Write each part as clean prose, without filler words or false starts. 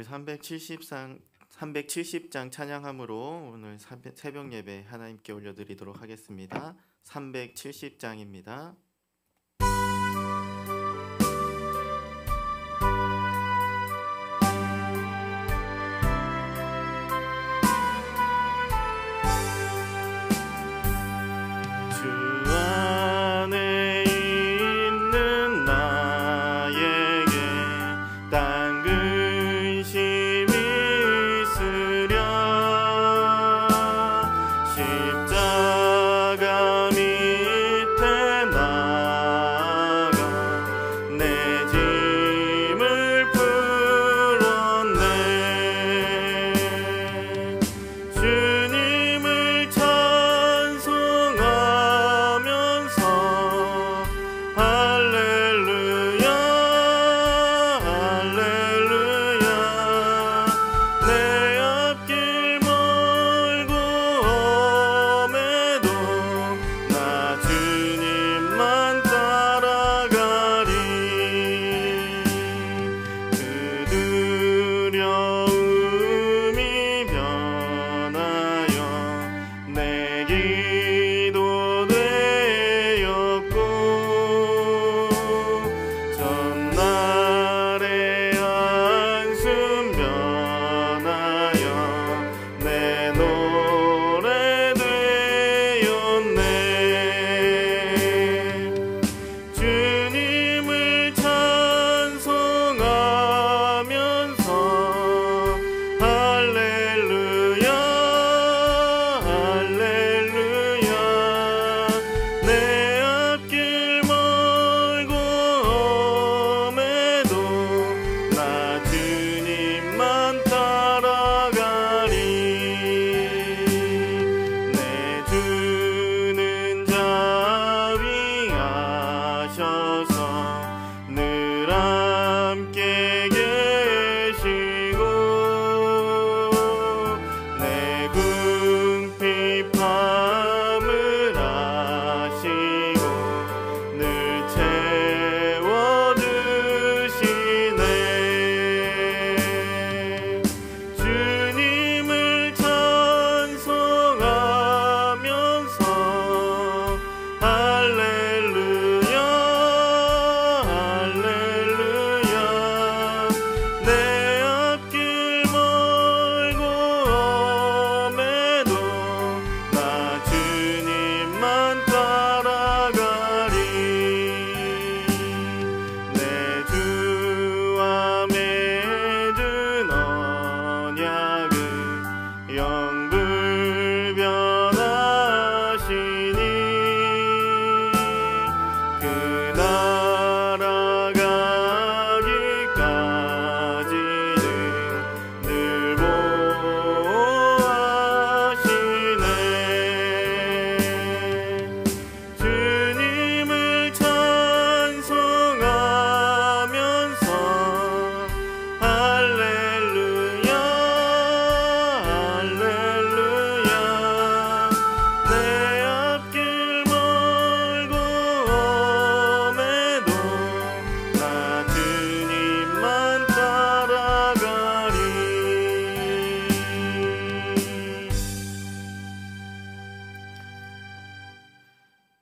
우리 370장 찬양함으로 오늘 새벽 예배 하나님께 올려드리도록 하겠습니다. 370장입니다.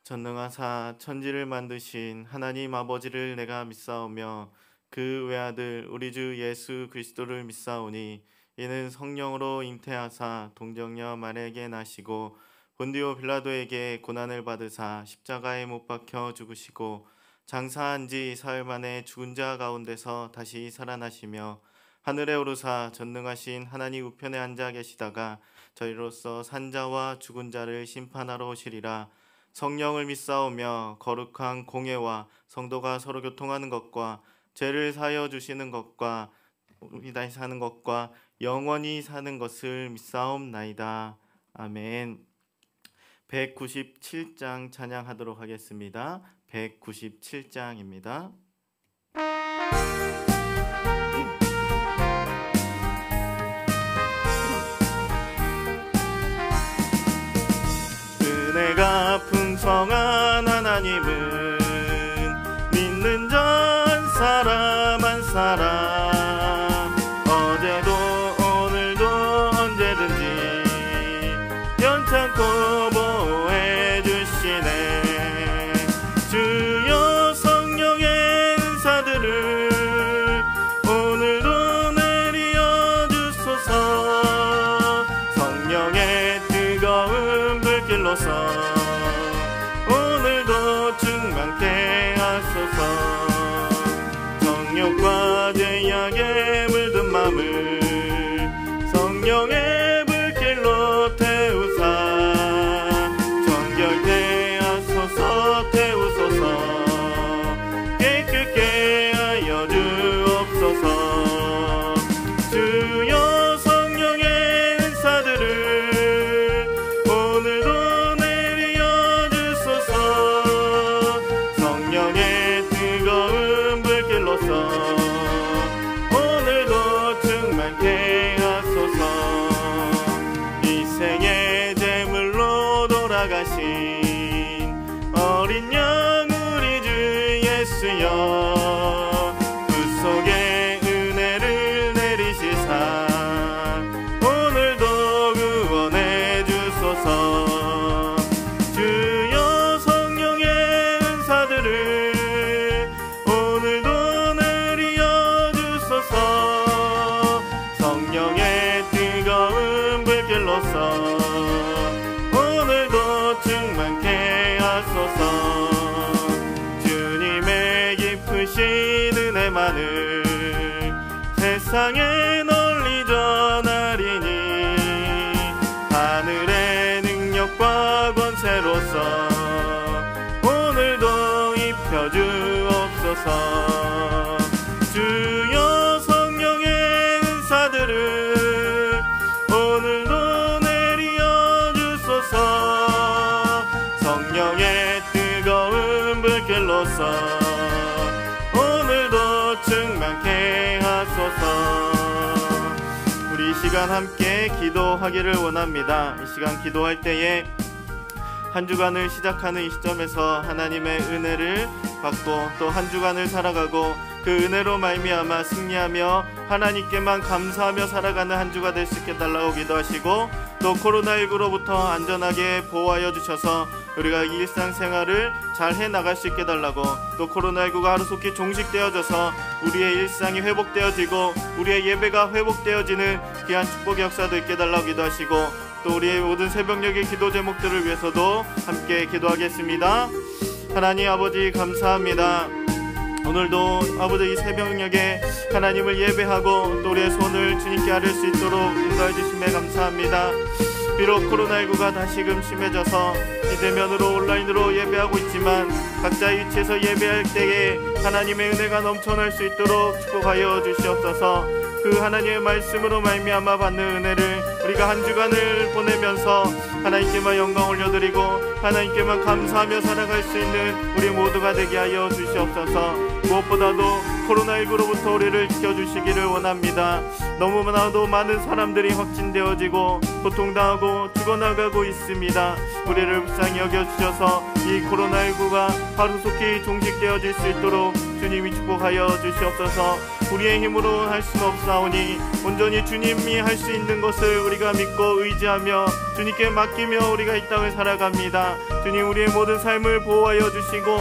전능하사 천지를 만드신 하나님 아버지를 내가 믿사오며 그 외아들 우리 주 예수 그리스도를 믿사오니 이는 성령으로 잉태하사 동정녀 마리아에게 나시고 본디오 빌라도에게 고난을 받으사 십자가에 못 박혀 죽으시고 장사한 지 사흘 만에 죽은 자 가운데서 다시 살아나시며 하늘에 오르사 전능하신 하나님 우편에 앉아 계시다가 저희로서 산자와 죽은 자를 심판하러 오시리라. 성령을 믿사오며 거룩한 공예와 성도가 서로 교통하는 것과 죄를 사하여 주시는 것과 우리 다시 사는 것과 영원히 사는 것을 믿사옵나이다. 아멘. 197장 찬양하도록 하겠습니다. 197장입니다. 은혜가 풍성한 하나님은 믿는 전 사람 한 사람 어제 불길로서 오늘도 충만케 하소서. 정욕과 죄악에 물든 맘을 성령의 불길로 태우사 정결케 하소서. 태우소서. 깨끗게 하여 주옵소서. 주여 성령의 은사들을 오늘도 내려 주소서. 성령의 뜨거운 불길로서 오늘도 충만케 하소서. 이 생의 제물로 돌아가신 어린 양 우리 주 예수여, 그 속에 은혜를 내리시사 오늘도 구원해 주소서. 주여 성령의 은사들을 오늘도 내려 주소서. 성령의 뜨거운 불길로서 오늘도 충만케 하소서. 주님의 깊으신 은혜만을 세상에 널리 전하리니 하늘의 능력과 권세로서 오늘도 입혀주옵소서. 주여 성령의 은사들을 오늘도 내려 주소서. 성령의 뜨거운 불길로서 오늘도 충만케 하소서. 우리 이 시간 함께 기도하기를 원합니다. 이 시간 기도할 때에 한 주간을 시작하는 이 시점에서 하나님의 은혜를 받고 또 한 주간을 살아가고 그 은혜로 말미암아 승리하며 하나님께만 감사하며 살아가는 한 주가 될 수 있게 달라고 기도하시고, 또 코로나19로부터 안전하게 보호하여 주셔서 우리가 일상생활을 잘 해나갈 수 있게 달라고, 또 코로나19가 하루속히 종식되어져서 우리의 일상이 회복되어지고 우리의 예배가 회복되어지는 귀한 축복의 역사도 있게 달라고 기도하시고, 또 우리의 모든 새벽녘의 기도 제목들을 위해서도 함께 기도하겠습니다. 하나님 아버지 감사합니다. 오늘도 아버지 이 새벽녘에 하나님을 예배하고 또 우리의 손을 주님께 아뢰 수 있도록 인도해 주심에 감사합니다. 비록 코로나19가 다시금 심해져서 비대면으로 온라인으로 예배하고 있지만 각자의 위치에서 예배할 때에 하나님의 은혜가 넘쳐날 수 있도록 축복하여 주시옵소서. 그 하나님의 말씀으로 말미암아 받는 은혜를 우리가 한 주간을 보내면서 하나님께만 영광 올려드리고 하나님께만 감사하며 살아갈 수 있는 우리 모두가 되게 하여 주시옵소서. 무엇보다도 코로나19로부터 우리를 지켜주시기를 원합니다. 너무나도 많은 사람들이 확진되어지고 고통당하고 죽어나가고 있습니다. 우리를 불쌍히 여겨주셔서 이 코로나19가 하루속히 종식되어질 수 있도록 주님이 축복하여 주시옵소서. 우리의 힘으로 할 수는 없사오니 온전히 주님이 할 수 있는 것을 우리가 믿고 의지하며 주님께 맡기며 우리가 이 땅을 살아갑니다. 주님, 우리의 모든 삶을 보호하여 주시고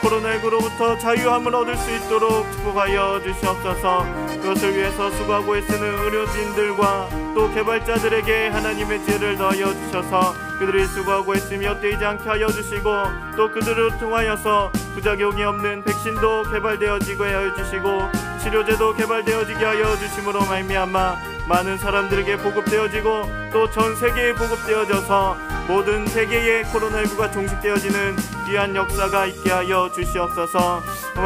코로나19로부터 자유함을 얻을 수 있도록 축복하여 주시옵소서. 그것을 위해서 수고하고 애쓰는 의료진들과 또 개발자들에게 하나님의 지혜를 더하여 주셔서 그들이 수고하고 애쓰며 떼이지 않게 하여 주시고, 또 그들을 통하여서 부작용이 없는 백신도 개발되어지게 하여 주시고 치료제도 개발되어지게 하여 주심으로 말미암아 많은 사람들에게 보급되어지고 또 전 세계에 보급되어져서 모든 세계에 코로나19가 종식되어지는 귀한 역사가 있게 하여 주시옵소서.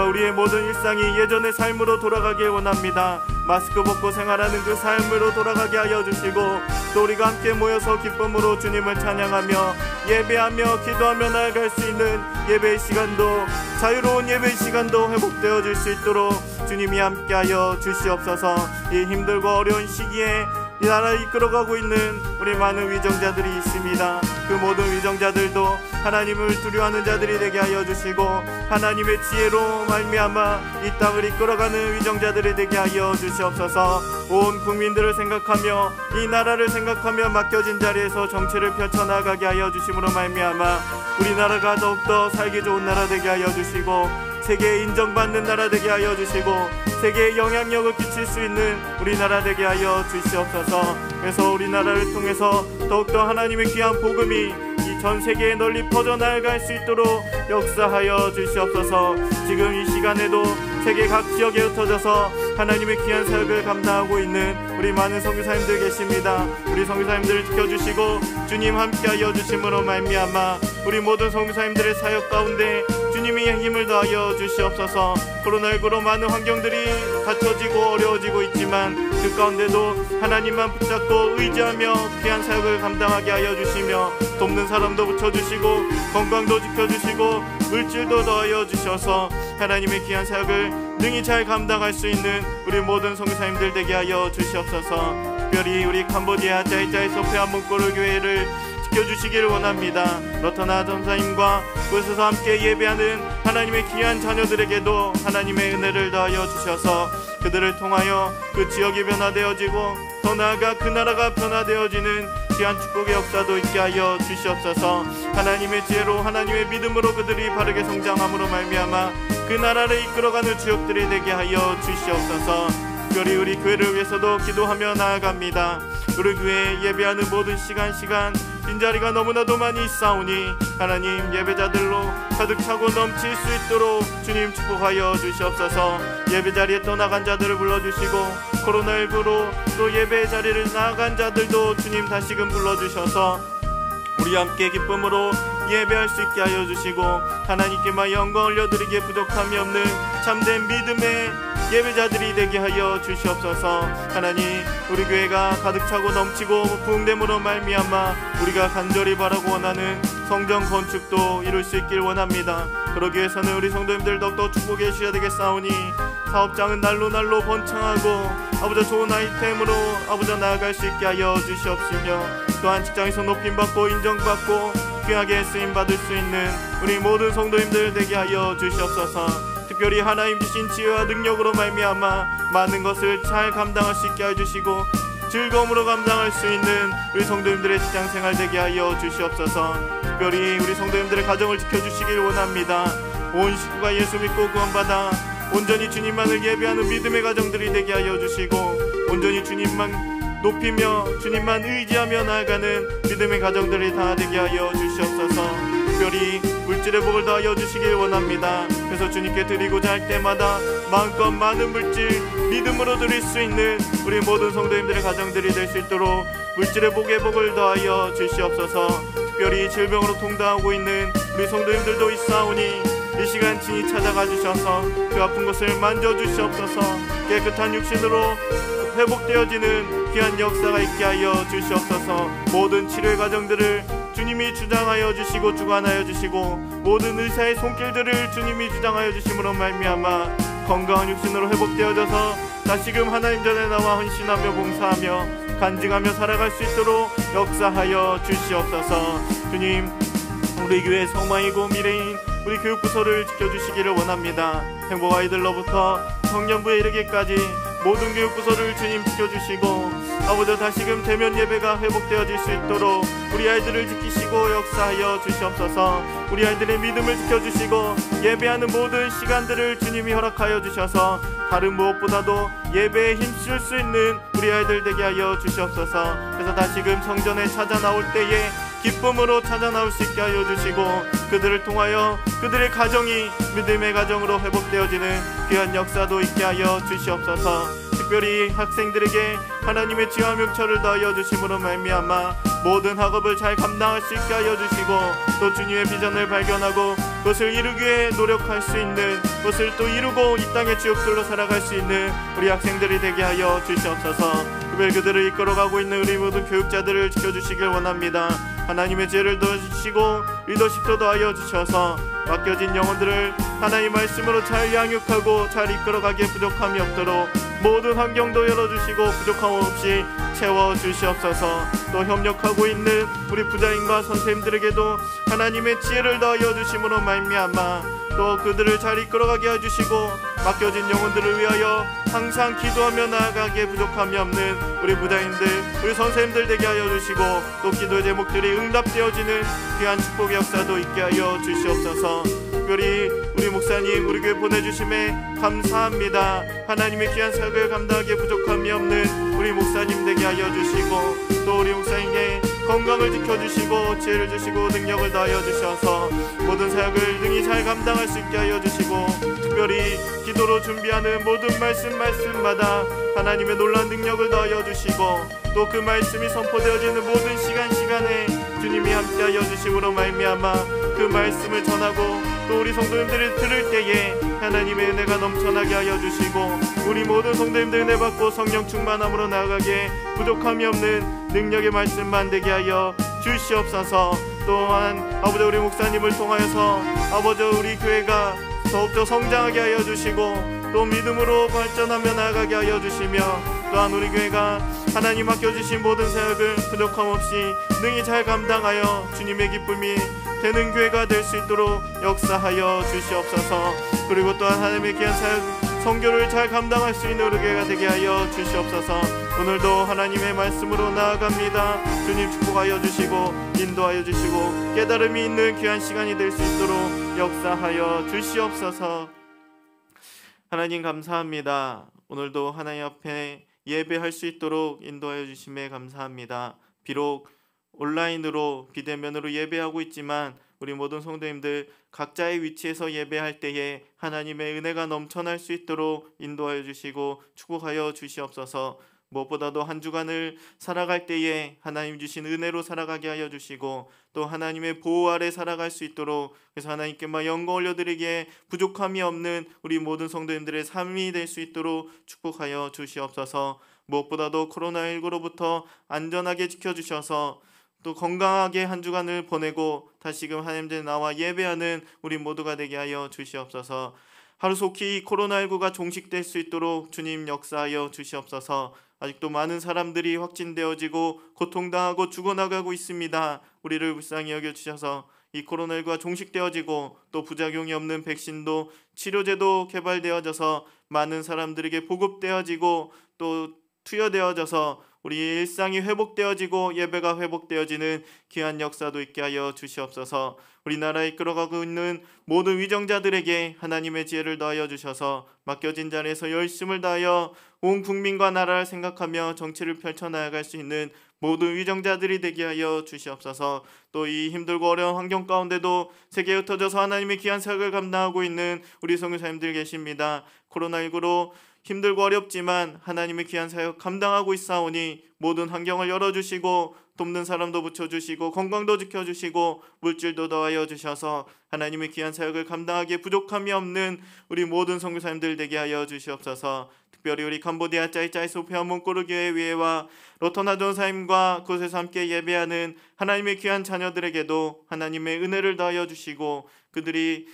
우리의 모든 일상이 예전의 삶으로 돌아가길 원합니다. 마스크 벗고 생활하는 그 삶으로 돌아가게 하여 주시고, 또 우리가 함께 모여서 기쁨으로 주님을 찬양하며 예배하며 기도하며 나아갈 수 있는 예배의 시간도, 자유로운 예배의 시간도 회복되어질 수 있도록 주님이 함께하여 주시옵소서. 이 힘들고 어려운 시기에 이 나라를 이끌어가고 있는 우리 많은 위정자들이 있습니다. 그 모든 위정자들도 하나님을 두려워하는 자들이 되게 하여 주시고 하나님의 지혜로 말미암아 이 땅을 이끌어가는 위정자들이 되게 하여 주시옵소서. 온 국민들을 생각하며 이 나라를 생각하며 맡겨진 자리에서 정치를 펼쳐나가게 하여 주심으로 말미암아 우리나라가 더욱더 살기 좋은 나라 되게 하여 주시고 세계에 인정받는 나라 되게 하여 주시고 세계에 영향력을 끼칠 수 있는 우리나라 되게 하여 주시옵소서. 그래서 우리나라를 통해서 더욱더 하나님의 귀한 복음이 이 전 세계에 널리 퍼져나갈 수 있도록 역사하여 주시옵소서. 지금 이 시간에도 세계 각 지역에 흩어져서 하나님의 귀한 사역을 감당하고 있는 우리 많은 선교사님들 계십니다. 우리 선교사님들을 지켜주시고 주님 함께하여 주심으로 말미암아 우리 모든 선교사님들의 사역 가운데 주님이 힘을 더하여 주시옵소서. 코로나19로 많은 환경들이 닫혀지고 어려워지고 있지만 그 가운데도 하나님만 붙잡고 의지하며 귀한 사역을 감당하게 하여 주시며 돕는 사람도 붙여주시고 건강도 지켜주시고 물질도 더하여 주셔서 하나님의 귀한 사역을 능히 잘 감당할 수 있는 우리 모든 선교사님들 되게 하여 주시옵소서. 특별히 우리 캄보디아 짜이짜이 소피아 몽골 교회를 지켜주시기를 원합니다. 러터나 전사님과 그곳에서 함께 예배하는 하나님의 귀한 자녀들에게도 하나님의 은혜를 더하여 주셔서 그들을 통하여 그 지역이 변화되어지고 더 나아가 그 나라가 변화되어지는 귀한 축복의 역사도 있게 하여 주시옵소서. 하나님의 지혜로 하나님의 믿음으로 그들이 바르게 성장함으로 말미암아 그 나라를 이끌어가는 주역들이 되게 하여 주시옵소서. 특별히 우리 교회를 위해서도 기도하며 나아갑니다. 우리 교회 예배하는 모든 시간 빈자리가 너무나도 많이 있사오니 하나님 예배자들로 가득 차고 넘칠 수 있도록 주님 축복하여 주시옵소서. 예배자리에 떠나간 자들을 불러주시고 코로나19로 또 예배 자리를 나아간 자들도 주님 다시금 불러주셔서 우리 함께 기쁨으로 예배할 수 있게 하여 주시고 하나님께만 영광 올려드리기에 부족함이 없는 참된 믿음의 예배자들이 되게 하여 주시옵소서. 하나님 우리 교회가 가득 차고 넘치고 부흥됨으로 말미암아 우리가 간절히 바라고 원하는 성전 건축도 이룰 수 있길 원합니다. 그러기 위해서는 우리 성도님들 더욱더 축복해 주셔야 되겠사오니 사업장은 날로 번창하고 아버지 좋은 아이템으로 아버지 나아갈 수 있게 하여 주시옵시며 또한 직장에서 높임받고 인정받고 귀하게 쓰임받을 수 있는 우리 모든 성도님들 되게 하여 주시옵소서. 특별히 하나님 주신 지혜와 능력으로 말미암아 많은 것을 잘 감당할 수 있게 해주시고 즐거움으로 감당할 수 있는 우리 성도님들의 직장생활 되게 하여 주시옵소서. 특별히 우리 성도님들의 가정을 지켜주시길 원합니다. 온 식구가 예수 믿고 구원받아 온전히 주님만을 예배하는 믿음의 가정들이 되게 하여 주시고 온전히 주님만 높이며 주님만 의지하며 나아가는 믿음의 가정들이 다 되게 하여 주시옵소서. 특별히 물질의 복을 더하여 주시길 원합니다. 그래서 주님께 드리고자 할 때마다 마음껏 많은 물질 믿음으로 드릴 수 있는 우리 모든 성도님들의 가정들이 될 수 있도록 물질의 복의 복을 더하여 주시옵소서. 특별히 질병으로 통당하고 있는 우리 성도님들도 있사오니 이 시간 친히 찾아가 주셔서 그 아픈 곳을 만져주시옵소서. 깨끗한 육신으로 회복되어지는 귀한 역사가 있게 하여 주시옵소서. 모든 치료의 과정들을 주님이 주장하여 주시고 주관하여 주시고 모든 의사의 손길들을 주님이 주장하여 주심으로 말미암아 건강한 육신으로 회복되어져서 다시금 하나님 전에 나와 헌신하며 봉사하며 간증하며 살아갈 수 있도록 역사하여 주시옵소서. 주님 우리 교회 소망이고 미래인 우리 교육부서를 지켜주시기를 원합니다. 행복 아이들로부터 청년부에 이르기까지 모든 교육부서를 주님 지켜주시고 아버지 다시금 대면 예배가 회복되어질 수 있도록 우리 아이들을 지키시고 역사하여 주시옵소서. 우리 아이들의 믿음을 지켜주시고 예배하는 모든 시간들을 주님이 허락하여 주셔서 다른 무엇보다도 예배에 힘쓸 수 있는 우리 아이들 되게 하여 주시옵소서. 그래서 다시금 성전에 찾아 나올 때에 기쁨으로 찾아 나올 수 있게 하여 주시고 그들을 통하여 그들의 가정이 믿음의 가정으로 회복되어지는 귀한 역사도 있게 하여 주시옵소서. 특별히 학생들에게 하나님의 지혜와 명철을 더하여 주심으로 말미암아 모든 학업을 잘 감당할 수 있게 하여 주시고 또 주님의 비전을 발견하고 그것을 이루기 위해 노력할 수 있는 그것을 또 이루고 이 땅의 주역들로 살아갈 수 있는 우리 학생들이 되게 하여 주시옵소서. 특별히 그들을 이끌어가고 있는 우리 모든 교육자들을 지켜주시길 원합니다. 하나님의 지혜를 더주시고 리더십도 더하여 주셔서 맡겨진 영혼들을 하나님 말씀으로 잘 양육하고 잘 이끌어가기에 부족함이 없도록 모든 환경도 열어주시고 부족함 없이 채워주시옵소서. 또 협력하고 있는 우리 부자인과 선생님들에게도 하나님의 지혜를 더하여 주심으로 말미암아 또 그들을 잘 이끌어가게 해주시고 맡겨진 영혼들을 위하여 항상 기도하며 나아가기에 부족함이 없는 우리 부자인들 우리 선생님들 되게 하여 주시고 또 기도의 제목들이 응답되어지는 귀한 축복의 역사도 있게 하여 주시옵소서. 특별히 우리 목사님 우리 교회 보내주심에 감사합니다. 하나님의 귀한 사역을 감당하기에 부족함이 없는 우리 목사님 되게 하여 주시고 또 우리 목사님의 건강을 지켜주시고 지혜를 주시고 능력을 더하여 주셔서 모든 사역을 능히 잘 감당할 수 있게 하여 주시고 특별히 기도로 준비하는 모든 말씀마다 하나님의 놀라운 능력을 더하여 주시고 또 그 말씀이 선포되어지는 모든 시간에 주님이 함께하여 주심으로 말미암아 그 말씀을 전하고 또 우리 성도님들이 들을 때에 하나님의 은혜가 넘쳐나게 하여 주시고 우리 모든 성도님들 은혜 받고 성령 충만함으로 나아가게 부족함이 없는 능력의 말씀만 되게 하여 주시옵소서. 또한 아버지 우리 목사님을 통하여서 아버지 우리 교회가 더욱더 성장하게 하여 주시고 또 믿음으로 발전하며 나아가게 하여 주시며 또한 우리 교회가 하나님 맡겨주신 모든 사역을 부족함 없이 능히 잘 감당하여 주님의 기쁨이 되는 교회가 될 수 있도록 역사하여 주시옵소서. 그리고 또한 하나님의 귀한 사역 선교를 잘 감당할 수 있는 우리 교회가 되게 하여 주시옵소서. 오늘도 하나님의 말씀으로 나아갑니다. 주님 축복하여 주시고 인도하여 주시고 깨달음이 있는 귀한 시간이 될 수 있도록 역사하여 주시옵소서. 하나님 감사합니다. 오늘도 하나님 앞에 예배할 수 있도록 인도하여 주심에 감사합니다. 비록 온라인으로 비대면으로 예배하고 있지만 우리 모든 성도님들 각자의 위치에서 예배할 때에 하나님의 은혜가 넘쳐날 수 있도록 인도하여 주시고 축복하여 주시옵소서. 무엇보다도 한 주간을 살아갈 때에 하나님 주신 은혜로 살아가게 하여 주시고 또 하나님의 보호 아래 살아갈 수 있도록 그래서 하나님께만 영광 올려드리기에 부족함이 없는 우리 모든 성도님들의 삶이 될 수 있도록 축복하여 주시옵소서. 무엇보다도 코로나19로부터 안전하게 지켜주셔서 또 건강하게 한 주간을 보내고 다시금 하나님께 나와 예배하는 우리 모두가 되게 하여 주시옵소서. 하루속히 코로나19가 종식될 수 있도록 주님 역사하여 주시옵소서. 아직도 많은 사람들이 확진되어지고 고통당하고 죽어나가고 있습니다. 우리를 불쌍히 여겨주셔서 이 코로나19가 종식되어지고 또 부작용이 없는 백신도 치료제도 개발되어져서 많은 사람들에게 보급되어지고 또 투여되어져서 우리 일상이 회복되어지고 예배가 회복되어지는 귀한 역사도 있게 하여 주시옵소서. 우리나라에 이끌어가고 있는 모든 위정자들에게 하나님의 지혜를 더하여 주셔서 맡겨진 자리에서 열심을 다하여 온 국민과 나라를 생각하며 정치를 펼쳐나갈 수 있는 모든 위정자들이 되게 하여 주시옵소서. 또 이 힘들고 어려운 환경 가운데도 세계에 흩어져서 하나님의 귀한 사역을 감당하고 있는 우리 선교사님들 계십니다. 코로나19로 힘들고 어렵지만 하나님의 귀한 사역 감당하고 있사오니 모든 환경을 열어주시고 돕는 사람도 붙여주시고 건강도 지켜주시고 물질도 더하여 주셔서 하나님의 귀한 사역을 감당하기에 부족함이 없는 우리 모든 선교사님들 되게 하여 주시옵소서. 특별히 우리 캄보디아 짜이짜이소피아 몽꼬르교회 위에와 로터나 전사님과 그곳에서 함께 예배하는 하나님의 귀한 자녀들에게도 하나님의 은혜를 더하여 주시고 그들이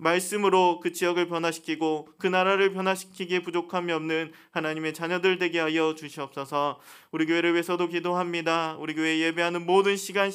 말씀으로 그 지역을 변화시키고 그 나라를 변화시키기에 부족함이 없는 하나님의 자녀들 되게 하여 주시옵소서. 우리 교회를 위해서도 기도합니다. 우리 교회 예배하는 모든 시간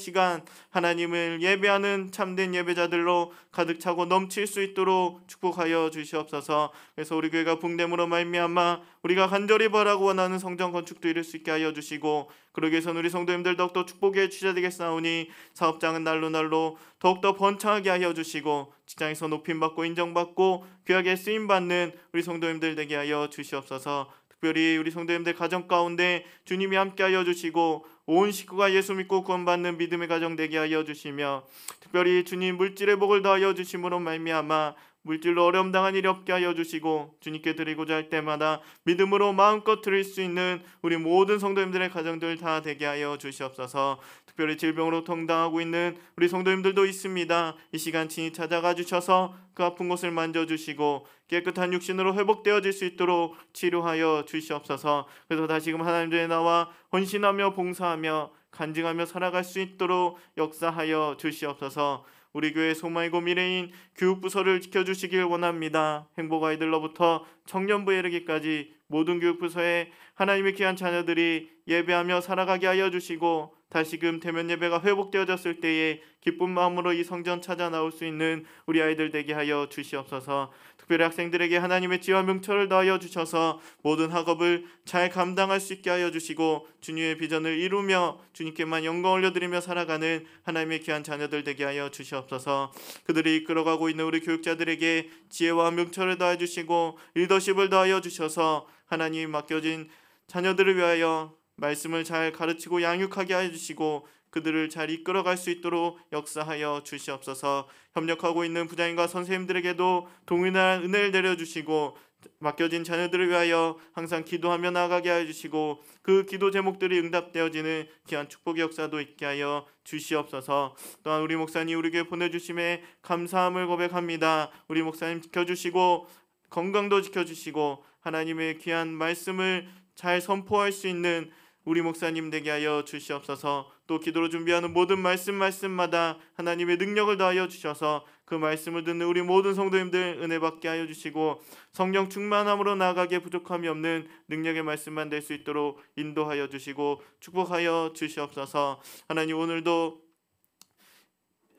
하나님을 예배하는 참된 예배자들로 가득 차고 넘칠 수 있도록 축복하여 주시옵소서. 그래서 우리 교회가 붕됨으로 말미암아 우리가 간절히 바라고 원하는 성전 건축도 이룰 수 있게 하여 주시고 그러기 위해서는 우리 성도님들 더욱더 축복의 주자 되겠사오니 사업장은 날로 더욱더 번창하게 하여 주시고 직장에서 높임받고 인정받고 귀하게 쓰임받는 우리 성도님들 되게 하여 주시옵소서. 특별히 우리 성도님들 가정 가운데 주님이 함께하여 주시고 온 식구가 예수 믿고 구원받는 믿음의 가정 되게 하여 주시며 특별히 주님 물질의 복을 더하여 주심으로 말미암아 물질로 어려움 당한 일이 없게 하여 주시고 주님께 드리고자 할 때마다 믿음으로 마음껏 드릴 수 있는 우리 모든 성도님들의 가정들 다 되게 하여 주시옵소서. 특별히 질병으로 통당하고 있는 우리 성도님들도 있습니다. 이 시간 친히 찾아가 주셔서 그 아픈 곳을 만져주시고 깨끗한 육신으로 회복되어질 수 있도록 치료하여 주시옵소서. 그래서 다시금 하나님께 나와 헌신하며 봉사하며 간증하며 살아갈 수 있도록 역사하여 주시옵소서. 우리 교회 소망이고 미래인 교육부서를 지켜주시길 원합니다. 행복아이들로부터 청년부에 이르기까지 모든 교육부서에 하나님의 귀한 자녀들이 예배하며 살아가게 하여 주시고 다시금 대면 예배가 회복되어졌을 때에 기쁜 마음으로 이 성전 찾아 나올 수 있는 우리 아이들 되게 하여 주시옵소서. 특별히 학생들에게 하나님의 지혜와 명철을 더하여 주셔서 모든 학업을 잘 감당할 수 있게 하여 주시고 주님의 비전을 이루며 주님께만 영광 올려드리며 살아가는 하나님의 귀한 자녀들 되게 하여 주시옵소서. 그들이 이끌어가고 있는 우리 교육자들에게 지혜와 명철을 더해 주시고 리더십을 더하여 주셔서 하나님 맡겨진 자녀들을 위하여 말씀을 잘 가르치고 양육하게 하여 주시고 그들을 잘 이끌어갈 수 있도록 역사하여 주시옵소서. 협력하고 있는 부장님과 선생님들에게도 동일한 은혜를 내려주시고 맡겨진 자녀들을 위하여 항상 기도하며 나아가게 하여 주시고 그 기도 제목들이 응답되어지는 귀한 축복의 역사도 있게 하여 주시옵소서. 또한 우리 목사님 우리에게 보내주심에 감사함을 고백합니다. 우리 목사님 지켜주시고 건강도 지켜주시고 하나님의 귀한 말씀을 잘 선포할 수 있는 우리 목사님 되게 하여 주시옵소서. 또 기도로 준비하는 모든 말씀마다 하나님의 능력을 더하여 주셔서 그 말씀을 듣는 우리 모든 성도님들 은혜 받게 하여 주시고 성령 충만함으로 나아가기에 부족함이 없는 능력의 말씀만 될 수 있도록 인도하여 주시고 축복하여 주시옵소서. 하나님 오늘도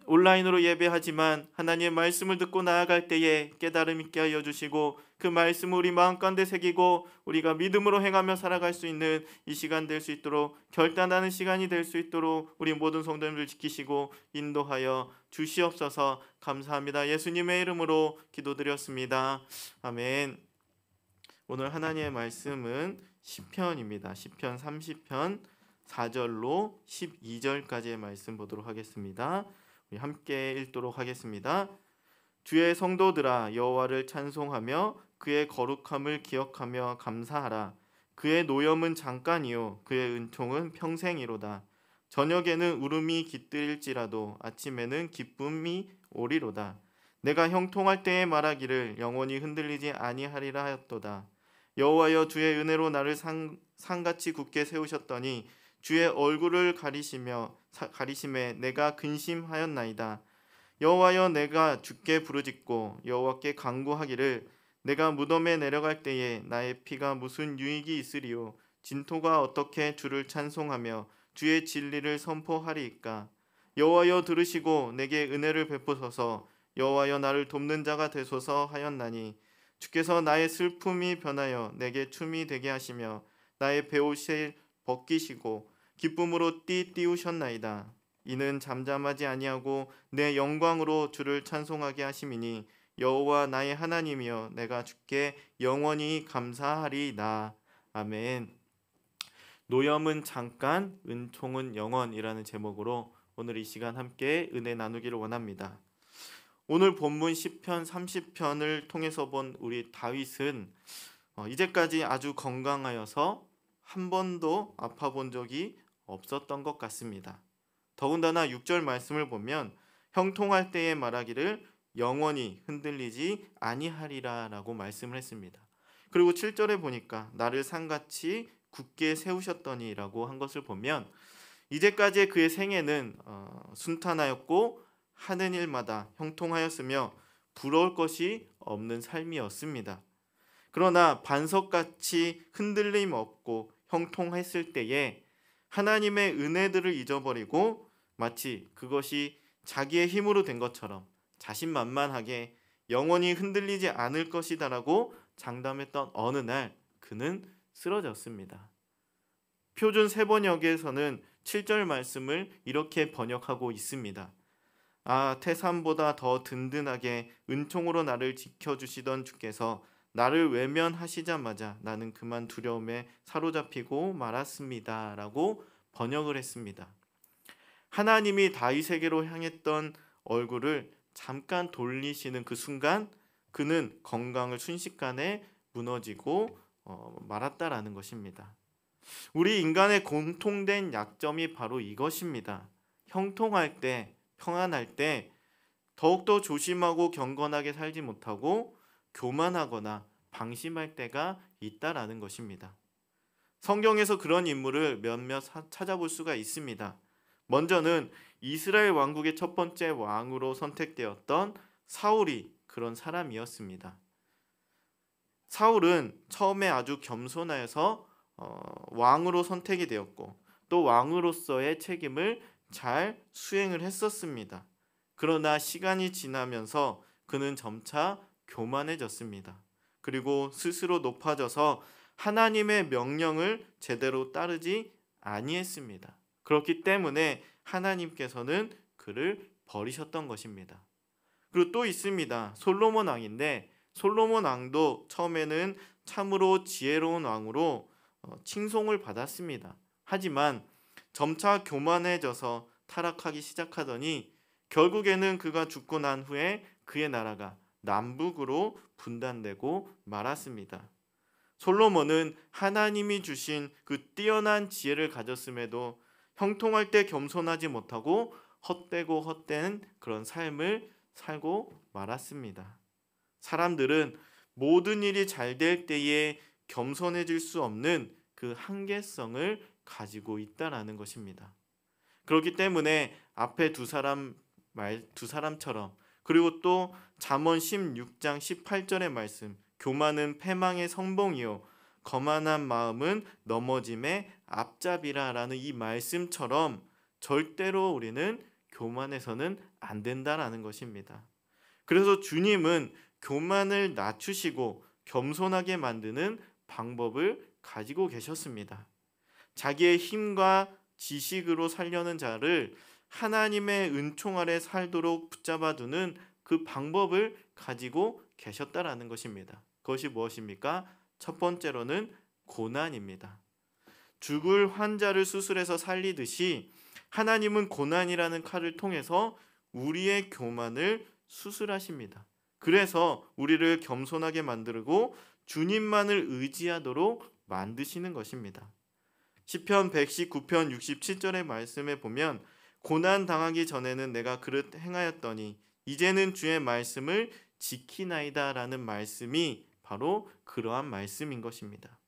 온라인으로 예배하지만 하나님의 말씀을 듣고 나아갈 때에 깨달음 있게 하여 주시고 그 말씀을 우리 마음 가운데 새기고 우리가 믿음으로 행하며 살아갈 수 있는 이 시간 될 수 있도록 결단하는 시간이 될 수 있도록 우리 모든 성도님들 지키시고 인도하여 주시옵소서. 감사합니다. 예수님의 이름으로 기도드렸습니다. 아멘. 오늘 하나님의 말씀은 시편입니다. 시편 30편 4절로 12절까지의 말씀 보도록 하겠습니다. 우리 함께 읽도록 하겠습니다. 주의 성도들아 여호와를 찬송하며 그의 거룩함을 기억하며 감사하라. 그의 노염은 잠깐이요 그의 은총은 평생이로다. 저녁에는 울음이 깃들일지라도 아침에는 기쁨이 오리로다. 내가 형통할 때에 말하기를 영원히 흔들리지 아니하리라 하였도다. 여호와여 주의 은혜로 나를 상같이 굳게 세우셨더니 주의 얼굴을 가리심에 내가 근심하였나이다. 여호와여 내가 주께 부르짖고 여호와께 간구하기를 내가 무덤에 내려갈 때에 나의 피가 무슨 유익이 있으리요. 진토가 어떻게 주를 찬송하며 주의 진리를 선포하리이까. 여호와여 들으시고 내게 은혜를 베푸소서. 여호와여 나를 돕는 자가 되소서 하였나니 주께서 나의 슬픔이 변하여 내게 춤이 되게 하시며 나의 베옷을 벗기시고 기쁨으로 띠우셨나이다. 이는 잠잠하지 아니하고 내 영광으로 주를 찬송하게 하심이니 여호와 나의 하나님이여 내가 주께 영원히 감사하리이다. 아멘. 노염은 잠깐, 은총은 영원이라는 제목으로 오늘 이 시간 함께 은혜 나누기를 원합니다. 오늘 본문 시편 30편을 통해서 본 우리 다윗은 이제까지 아주 건강하여서 한 번도 아파 본 적이 없었던 것 같습니다. 더군다나 6절 말씀을 보면 형통할 때에 말하기를 영원히 흔들리지 아니하리라 라고 말씀을 했습니다. 그리고 7절에 보니까 나를 상같이 굳게 세우셨더니 라고 한 것을 보면 이제까지의 그의 생애는 순탄하였고 하는 일마다 형통하였으며 부러울 것이 없는 삶이었습니다. 그러나 반석같이 흔들림 없고 형통했을 때에 하나님의 은혜들을 잊어버리고 마치 그것이 자기의 힘으로 된 것처럼 자신만만하게 영원히 흔들리지 않을 것이다라고 장담했던 어느 날 그는 쓰러졌습니다. 표준 세번역에서는 7절 말씀을 이렇게 번역하고 있습니다. 아, 태산보다 더 든든하게 은총으로 나를 지켜주시던 주께서 나를 외면하시자마자 나는 그만 두려움에 사로잡히고 말았습니다 라고 번역을 했습니다. 하나님이 다윗에게로 향했던 얼굴을 잠깐 돌리시는 그 순간 그는 건강을 순식간에 무너지고 말았다라는 것입니다. 우리 인간의 공통된 약점이 바로 이것입니다. 형통할 때, 평안할 때 더욱더 조심하고 경건하게 살지 못하고 교만하거나 방심할 때가 있다라는 것입니다. 성경에서 그런 인물을 몇몇 찾아볼 수가 있습니다. 먼저는 이스라엘 왕국의 첫 번째 왕으로 선택되었던 사울이 그런 사람이었습니다. 사울은 처음에 아주 겸손하여서 왕으로 선택이 되었고 또 왕으로서의 책임을 잘 수행을 했었습니다. 그러나 시간이 지나면서 그는 점차 교만해졌습니다. 그리고 스스로 높아져서 하나님의 명령을 제대로 따르지 아니했습니다. 그렇기 때문에 하나님께서는 그를 버리셨던 것입니다. 그리고 또 있습니다. 솔로몬 왕인데 솔로몬 왕도 처음에는 참으로 지혜로운 왕으로 칭송을 받았습니다. 하지만 점차 교만해져서 타락하기 시작하더니 결국에는 그가 죽고 난 후에 그의 나라가 남북으로 분단되고 말았습니다. 솔로몬은 하나님이 주신 그 뛰어난 지혜를 가졌음에도 형통할 때 겸손하지 못하고 헛되고 헛된 그런 삶을 살고 말았습니다. 사람들은 모든 일이 잘 될 때에 겸손해질 수 없는 그 한계성을 가지고 있다라는 것입니다. 그렇기 때문에 앞에 두 사람처럼, 그리고 또 잠언 16장 18절의 말씀, 교만은 패망의 선봉이요 거만한 마음은 넘어짐의 앞잡이라라는 이 말씀처럼 절대로 우리는 교만해서는 안 된다라는 것입니다. 그래서 주님은 교만을 낮추시고 겸손하게 만드는 방법을 가지고 계셨습니다. 자기의 힘과 지식으로 살려는 자를 하나님의 은총 아래 살도록 붙잡아두는 그 방법을 가지고 계셨다라는 것입니다. 그것이 무엇입니까? 첫 번째로는 고난입니다. 죽을 환자를 수술해서 살리듯이 하나님은 고난이라는 칼을 통해서 우리의 교만을 수술하십니다. 그래서 우리를 겸손하게 만들고 주님만을 의지하도록 만드시는 것입니다. 시편 119편 67절의 말씀에 보면 고난 당하기 전에는 내가 그릇 행하였더니 이제는 주의 말씀을 지키나이다 라는 말씀이 바로 그러한 말씀인 것입니다.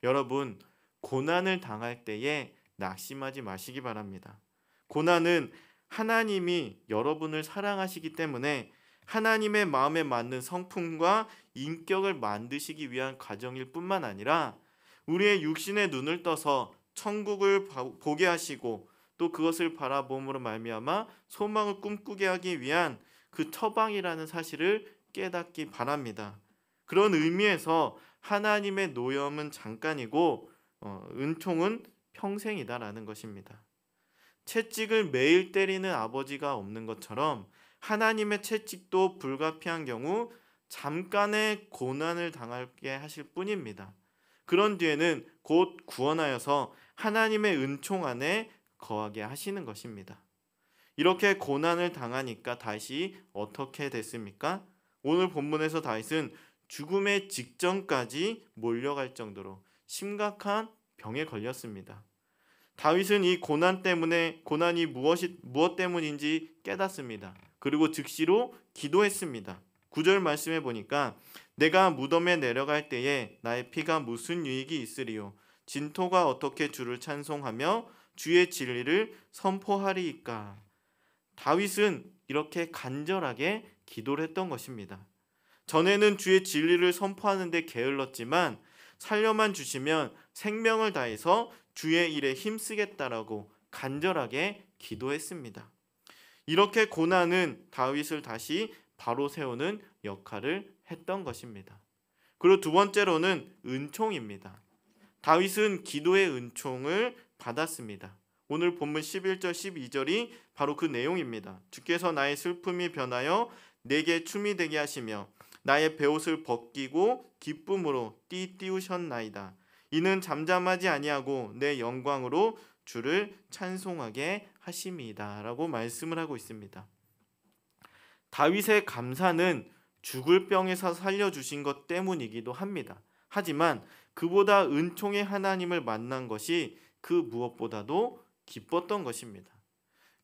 여러분, 고난을 당할 때에 낙심하지 마시기 바랍니다. 고난은 하나님이 여러분을 사랑하시기 때문에 하나님의 마음에 맞는 성품과 인격을 만드시기 위한 과정일 뿐만 아니라 우리의 육신의 눈을 떠서 천국을 보게 하시고 또 그것을 바라봄으로 말미암아 소망을 꿈꾸게 하기 위한 그 처방이라는 사실을 깨닫기 바랍니다. 그런 의미에서 하나님의 노염은 잠깐이고 은총은 평생이다라는 것입니다. 채찍을 매일 때리는 아버지가 없는 것처럼 하나님의 채찍도 불가피한 경우 잠깐의 고난을 당하게 하실 뿐입니다. 그런 뒤에는 곧 구원하여서 하나님의 은총 안에 거하게 하시는 것입니다. 이렇게 고난을 당하니까 다시 어떻게 됐습니까? 오늘 본문에서 다윗은 죽음의 직전까지 몰려갈 정도로 심각한 병에 걸렸습니다. 다윗은 이 고난이 무엇 때문인지 깨닫습니다. 그리고 즉시로 기도했습니다. 9절 말씀해 보니까 내가 무덤에 내려갈 때에 나의 피가 무슨 유익이 있으리요? 진토가 어떻게 주를 찬송하며 주의 진리를 선포하리이까? 다윗은 이렇게 간절하게 기도를 했던 것입니다. 전에는 주의 진리를 선포하는 데 게을렀지만 살려만 주시면 생명을 다해서 주의 일에 힘쓰겠다라고 간절하게 기도했습니다. 이렇게 고난은 다윗을 다시 바로 세우는 역할을 했던 것입니다. 그리고 두 번째로는 은총입니다. 다윗은 기도의 은총을 받았습니다. 오늘 본문 11절 12절이 바로 그 내용입니다. 주께서 나의 슬픔이 변하여 내게 춤이 되게 하시며 나의 베옷을 벗기고 기쁨으로 띠띠우셨나이다. 이는 잠잠하지 아니하고 내 영광으로 주를 찬송하게 하심이다 라고 말씀을 하고 있습니다. 다윗의 감사는 죽을 병에서 살려주신 것 때문이기도 합니다. 하지만 그보다 은총의 하나님을 만난 것이 그 무엇보다도 기뻤던 것입니다.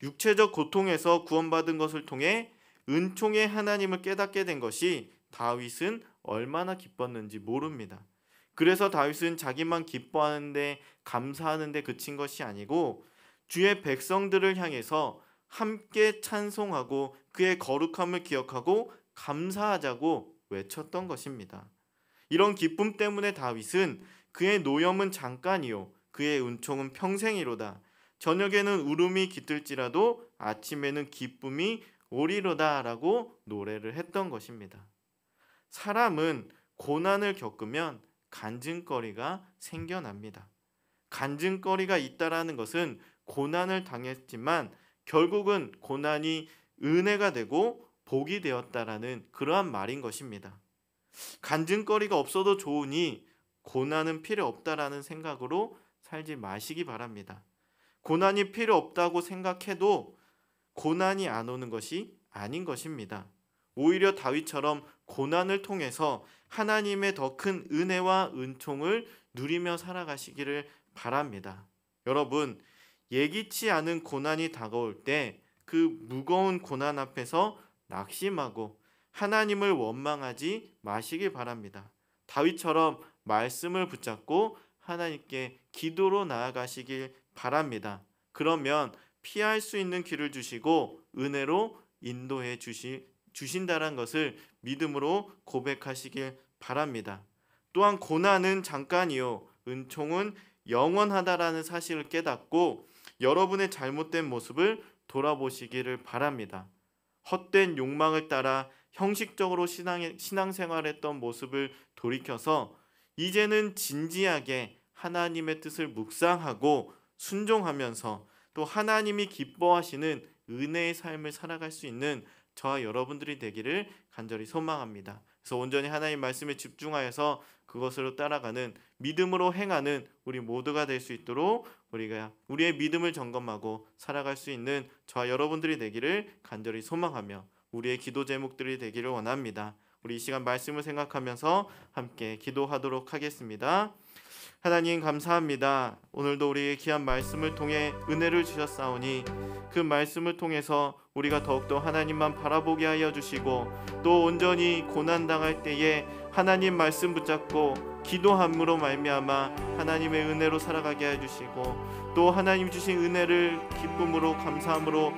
육체적 고통에서 구원받은 것을 통해 은총의 하나님을 깨닫게 된 것이 다윗은 얼마나 기뻤는지 모릅니다. 그래서 다윗은 자기만 기뻐하는데 감사하는데 그친 것이 아니고 주의 백성들을 향해서 함께 찬송하고 그의 거룩함을 기억하고 감사하자고 외쳤던 것입니다. 이런 기쁨 때문에 다윗은 그의 노염은 잠깐이요 그의 은총은 평생이로다. 저녁에는 울음이 깃들지라도 아침에는 기쁨이 오리로다 라고 노래를 했던 것입니다. 사람은 고난을 겪으면 간증거리가 생겨납니다. 간증거리가 있다라는 것은 고난을 당했지만 결국은 고난이 은혜가 되고 복이 되었다라는 그러한 말인 것입니다. 간증거리가 없어도 좋으니 고난은 필요 없다라는 생각으로 살지 마시기 바랍니다. 고난이 필요 없다고 생각해도 고난이 안 오는 것이 아닌 것입니다. 오히려 다윗처럼 고난을 통해서 하나님의 더 큰 은혜와 은총을 누리며 살아가시기를 바랍니다. 여러분, 예기치 않은 고난이 다가올 때 그 무거운 고난 앞에서 낙심하고 하나님을 원망하지 마시기 바랍니다. 다윗처럼 말씀을 붙잡고 하나님께 기도로 나아가시길 바랍니다. 그러면 피할 수 있는 길을 주시고 은혜로 인도해 주신다는 것을 믿음으로 고백하시길 바랍니다. 또한 고난은 잠깐이요 은총은 영원하다라는 사실을 깨닫고 여러분의 잘못된 모습을 돌아보시기를 바랍니다. 헛된 욕망을 따라 형식적으로 신앙생활했던 모습을 돌이켜서 이제는 진지하게 하나님의 뜻을 묵상하고 순종하면서 또 하나님이 기뻐하시는 은혜의 삶을 살아갈 수 있는 저와 여러분들이 되기를 간절히 소망합니다. 그래서 온전히 하나님 말씀에 집중하여서 그것으로 따라가는 믿음으로 행하는 우리 모두가 될 수 있도록 우리가 우리의 믿음을 점검하고 살아갈 수 있는 저와 여러분들이 되기를 간절히 소망하며 우리의 기도 제목들이 되기를 원합니다. 우리 이 시간 말씀을 생각하면서 함께 기도하도록 하겠습니다. 하나님 감사합니다. 오늘도 우리의 귀한 말씀을 통해 은혜를 주셨사오니 그 말씀을 통해서 우리가 더욱더 하나님만 바라보게 하여 주시고 또 온전히 고난당할 때에 하나님 말씀 붙잡고 기도함으로 말미암아 하나님의 은혜로 살아가게 해 주시고 또 하나님 주신 은혜를 기쁨으로 감사함으로